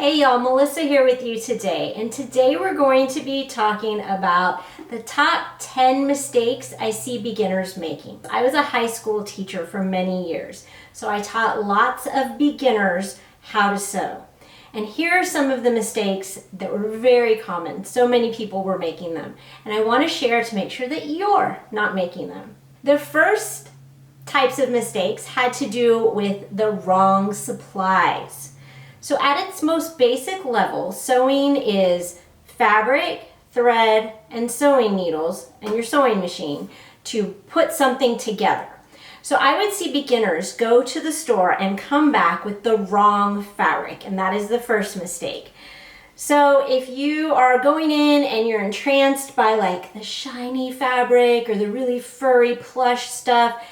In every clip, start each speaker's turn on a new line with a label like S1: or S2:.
S1: Hey y'all, Melissa here with you today, and today we're going to be talking about the top 10 mistakes I see beginners making. I was a high school teacher for many years, so I taught lots of beginners how to sew. And here are some of the mistakes that were very common. So many people were making them, and I want to share to make sure that you're not making them. The first types of mistakes had to do with the wrong supplies. So at its most basic level, sewing is fabric, thread, and sewing needles and your sewing machine to put something together. So I would see beginners go to the store and come back with the wrong fabric, and that is the first mistake. So if you are going in and you're entranced by like the shiny fabric or the really furry plush stuff,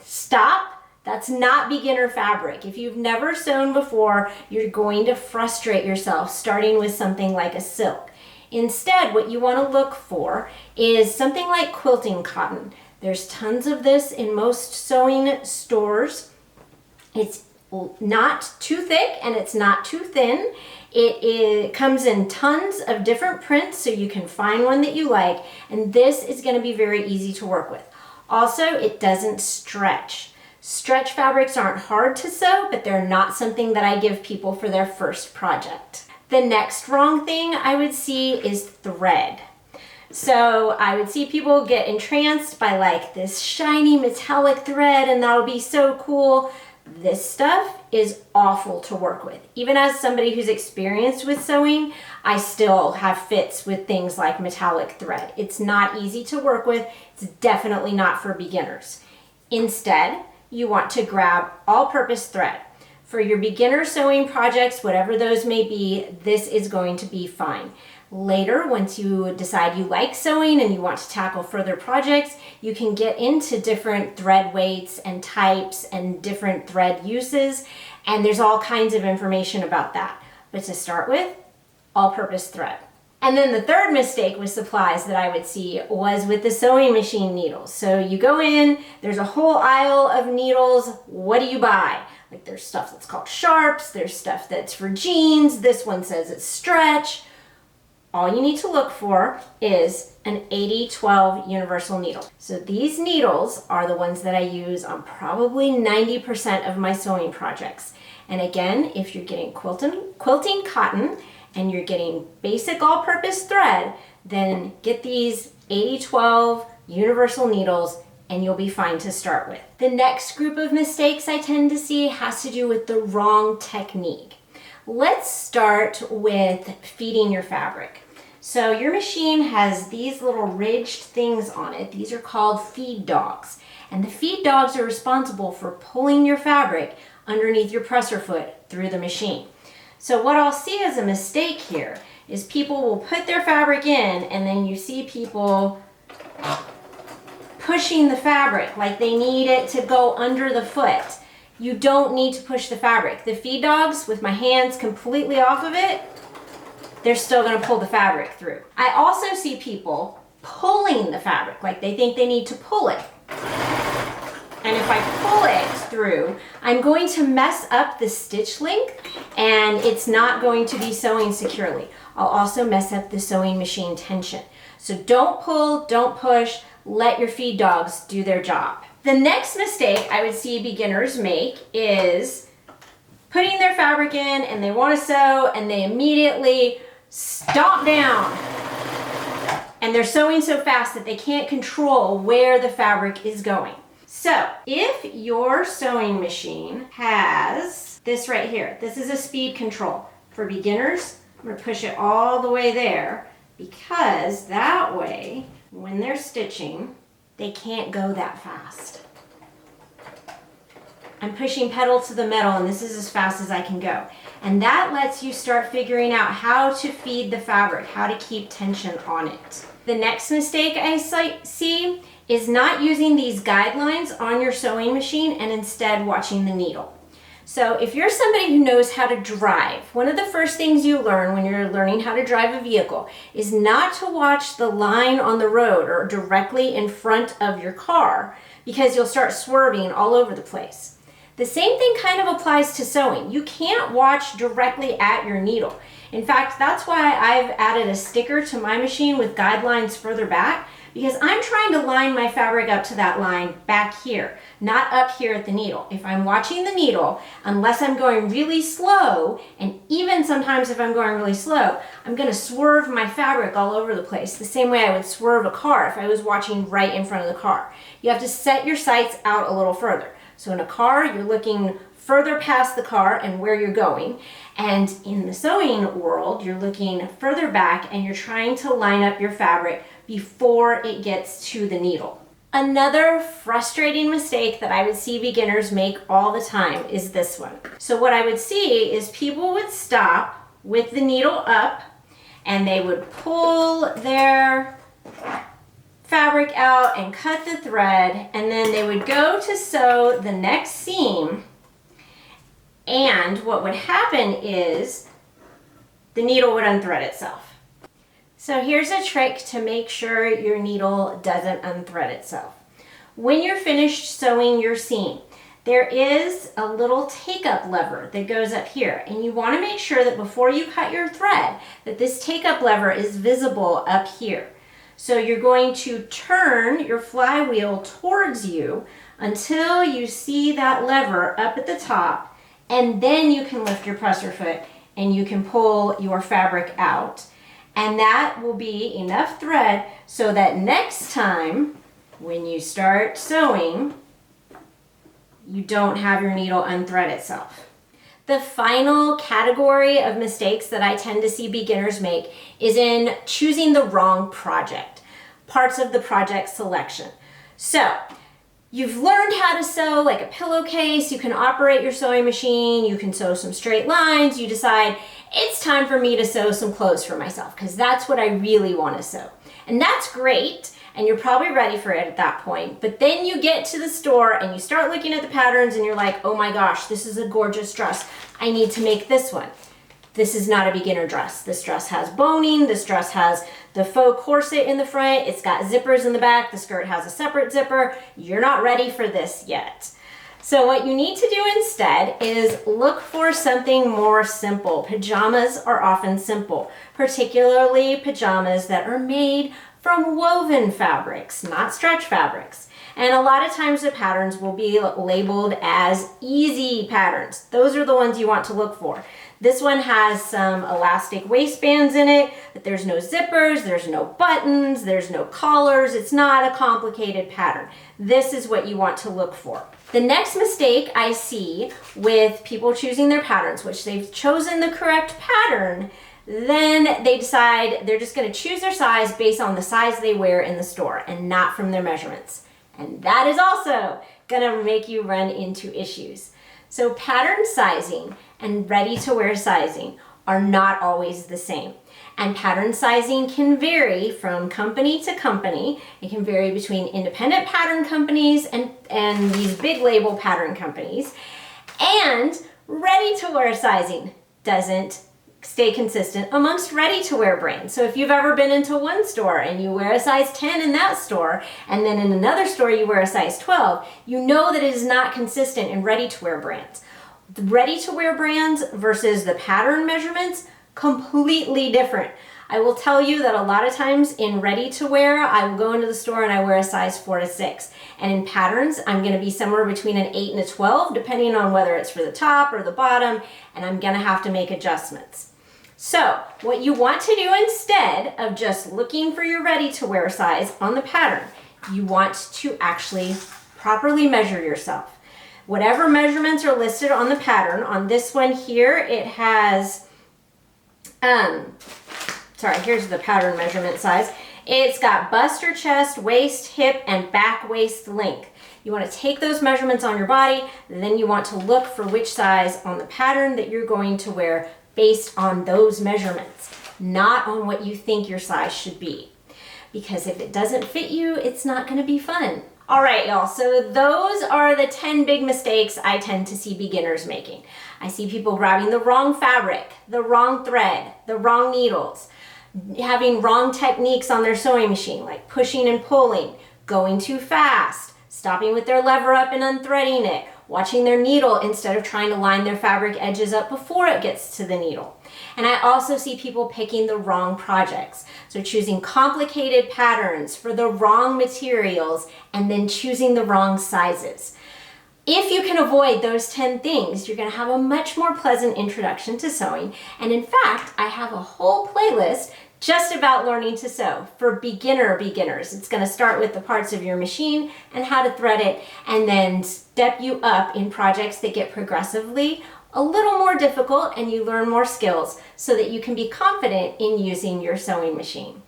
S1: stop. That's not beginner fabric. If you've never sewn before, you're going to frustrate yourself starting with something like a silk. Instead, what you want to look for is something like quilting cotton. There's tons of this in most sewing stores. It's not too thick and it's not too thin. It comes in tons of different prints, so you can find one that you like, and this is going to be very easy to work with. Also, it doesn't stretch. Stretch fabrics aren't hard to sew, but they're not something that I give people for their first project. The next wrong thing I would see is thread. So I would see people get entranced by like this shiny metallic thread, and that'll be so cool. This stuff is awful to work with. Even as somebody who's experienced with sewing, I still have fits with things like metallic thread. It's not easy to work with. It's definitely not for beginners. Instead, you want to grab all-purpose thread. For your beginner sewing projects, whatever those may be, this is going to be fine. Later, once you decide you like sewing and you want to tackle further projects, you can get into different thread weights and types and different thread uses, and there's all kinds of information about that. But to start with, all-purpose thread. And then the third mistake with supplies that I would see was with the sewing machine needles. So you go in, there's a whole aisle of needles. What do you buy? Like there's stuff that's called sharps, there's stuff that's for jeans, this one says it's stretch. All you need to look for is an 80-12 universal needle. So these needles are the ones that I use on probably 90% of my sewing projects. And again, if you're getting quilting cotton, and you're getting basic all-purpose thread, then get these 80-12 universal needles and you'll be fine to start with. The next group of mistakes I tend to see has to do with the wrong technique. Let's start with feeding your fabric. So your machine has these little ridged things on it. These are called feed dogs. And the feed dogs are responsible for pulling your fabric underneath your presser foot through the machine. So what I'll see as a mistake here is people will put their fabric in and then you see people pushing the fabric like they need it to go under the foot. You don't need to push the fabric. The feed dogs, with my hands completely off of it, they're still going to pull the fabric through. I also see people pulling the fabric like they think they need to pull it. And if I pull it through, I'm going to mess up the stitch length and it's not going to be sewing securely. I'll also mess up the sewing machine tension. So don't pull, don't push, let your feed dogs do their job. The next mistake I would see beginners make is putting their fabric in and they want to sew and they immediately stomp down. And they're sewing so fast that they can't control where the fabric is going. So if your sewing machine has this right here, this is a speed control. For beginners, I'm going to push it all the way there because that way, when they're stitching, they can't go that fast. I'm pushing pedal to the metal and this is as fast as I can go. And that lets you start figuring out how to feed the fabric, how to keep tension on it. The next mistake I see is not using these guidelines on your sewing machine and instead watching the needle. So if you're somebody who knows how to drive, one of the first things you learn when you're learning how to drive a vehicle is not to watch the line on the road or directly in front of your car because you'll start swerving all over the place. The same thing kind of applies to sewing. You can't watch directly at your needle. In fact, that's why I've added a sticker to my machine with guidelines further back, because I'm trying to line my fabric up to that line back here, not up here at the needle. If I'm watching the needle, unless I'm going really slow, and even sometimes if I'm going really slow, I'm gonna swerve my fabric all over the place, the same way I would swerve a car if I was watching right in front of the car. You have to set your sights out a little further. So in a car, you're looking further past the car and where you're going. And in the sewing world, you're looking further back and you're trying to line up your fabric before it gets to the needle. Another frustrating mistake that I would see beginners make all the time is this one. So what I would see is people would stop with the needle up and they would pull their fabric out and cut the thread, and then they would go to sew the next seam, and what would happen is the needle would unthread itself. So here's a trick to make sure your needle doesn't unthread itself. When you're finished sewing your seam, there is a little take-up lever that goes up here, and you want to make sure that before you cut your thread that this take-up lever is visible up here. So you're going to turn your flywheel towards you until you see that lever up at the top, and then you can lift your presser foot and you can pull your fabric out. And that will be enough thread so that next time when you start sewing, you don't have your needle unthread itself. The final category of mistakes that I tend to see beginners make is in choosing the wrong project, parts of the project selection. So you've learned how to sew like a pillowcase, you can operate your sewing machine, you can sew some straight lines, you decide it's time for me to sew some clothes for myself because that's what I really want to sew. And that's great, and you're probably ready for it at that point. But then you get to the store and you start looking at the patterns and you're like, oh my gosh, this is a gorgeous dress. I need to make this one. This is not a beginner dress. This dress has boning. This dress has the faux corset in the front. It's got zippers in the back. The skirt has a separate zipper. You're not ready for this yet. So what you need to do instead is look for something more simple. Pajamas are often simple, particularly pajamas that are made from woven fabrics, not stretch fabrics. And a lot of times the patterns will be labeled as easy patterns. Those are the ones you want to look for. This one has some elastic waistbands in it, but there's no zippers, there's no buttons, there's no collars. It's not a complicated pattern. This is what you want to look for. The next mistake I see with people choosing their patterns, which they've chosen the correct pattern, then they decide they're just going to choose their size based on the size they wear in the store and not from their measurements. And that is also going to make you run into issues. So pattern sizing and ready-to-wear sizing are not always the same. And pattern sizing can vary from company to company. It can vary between independent pattern companies and these big label pattern companies. And ready-to-wear sizing doesn't stay consistent amongst ready-to-wear brands. So if you've ever been into one store and you wear a size 10 in that store, and then in another store you wear a size 12, you know that it is not consistent in ready-to-wear brands. The ready-to-wear brands versus the pattern measurements, completely different. I will tell you that a lot of times in ready-to-wear, I will go into the store and I wear a size 4 to 6. And in patterns, I'm gonna be somewhere between an 8 and a 12, depending on whether it's for the top or the bottom, and I'm gonna have to make adjustments. So what you want to do instead of just looking for your ready-to-wear size on the pattern, you want to actually properly measure yourself. Whatever measurements are listed on the pattern, on this one here, it has, here's the pattern measurement size. It's got bust or chest, waist, hip, and back waist length. You want to take those measurements on your body, then you want to look for which size on the pattern that you're going to wear based on those measurements, not on what you think your size should be. Because if it doesn't fit you, it's not going to be fun. All right, y'all, so those are the 10 big mistakes I tend to see beginners making. I see people grabbing the wrong fabric, the wrong thread, the wrong needles, having wrong techniques on their sewing machine, like pushing and pulling, going too fast, stopping with their lever up and unthreading it, watching their needle instead of trying to line their fabric edges up before it gets to the needle. And I also see people picking the wrong projects. So choosing complicated patterns for the wrong materials and then choosing the wrong sizes. If you can avoid those 10 things, you're going to have a much more pleasant introduction to sewing. And in fact, I have a whole playlist just about learning to sew for beginners. It's going to start with the parts of your machine and how to thread it, and then step you up in projects that get progressively a little more difficult and you learn more skills so that you can be confident in using your sewing machine.